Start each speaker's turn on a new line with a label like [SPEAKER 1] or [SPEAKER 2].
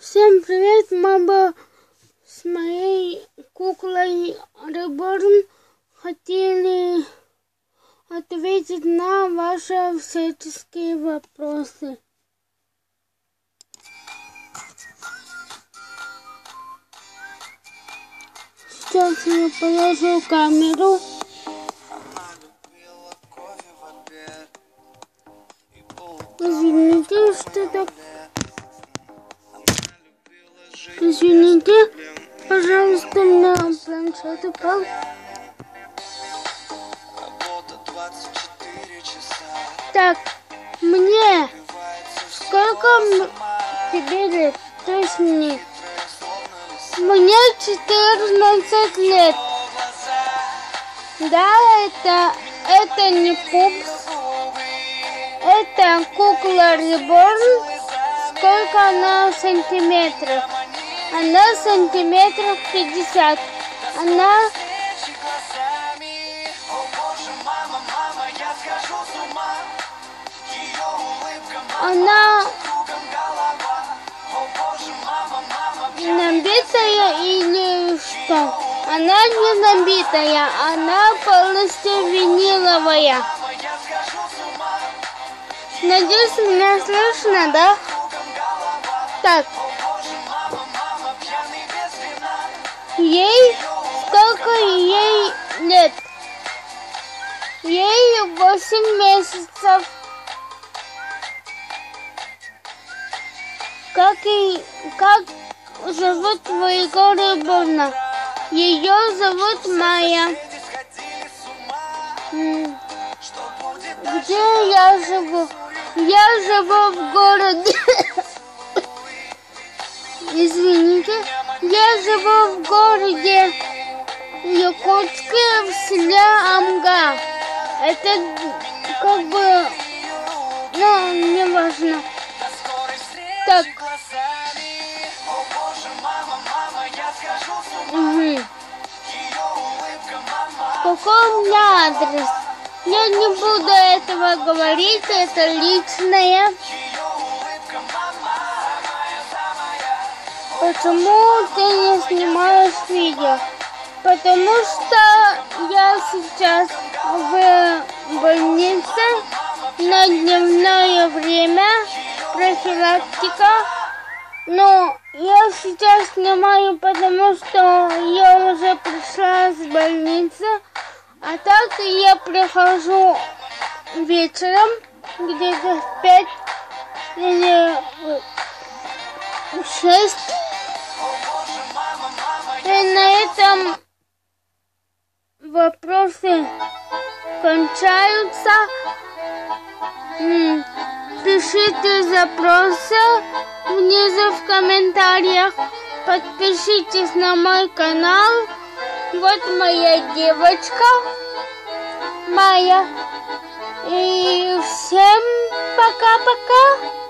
[SPEAKER 1] Всем привет! Мы бы с моей куклой Reborn хотели ответить на ваши всяческие вопросы. Сейчас я положу камеру. Извините, что так. Извините, пожалуйста, на планшет упал. Так, мне сколько тебе лет? То есть мне 14 лет. Да, это не пупс. Это кукла Reborn. Сколько она сантиметров? Она сантиметров 50. Она набитая или что? Она не набитая, она полностью виниловая. Надеюсь, меня слышно, да? Так. Сколько ей лет? Ей 8 месяцев. Как зовут твоего Reborn? Ее зовут Майя. Где я живу? Я живу в городе. Извините. Я живу в городе Якутске, в селе Амга. Это как бы, не важно. Так. Какой у меня адрес? Я не буду этого говорить, это личное. Почему ты не снимаешь видео? Потому что я сейчас в больнице на дневное время, профилактика. Но я сейчас снимаю, потому что я уже пришла с больницы. А так я прихожу вечером, где-то в 5 или 6. И на этом вопросы кончаются. Пишите запросы внизу в комментариях. Подпишитесь на мой канал. Вот моя девочка Майя. И всем пока-пока.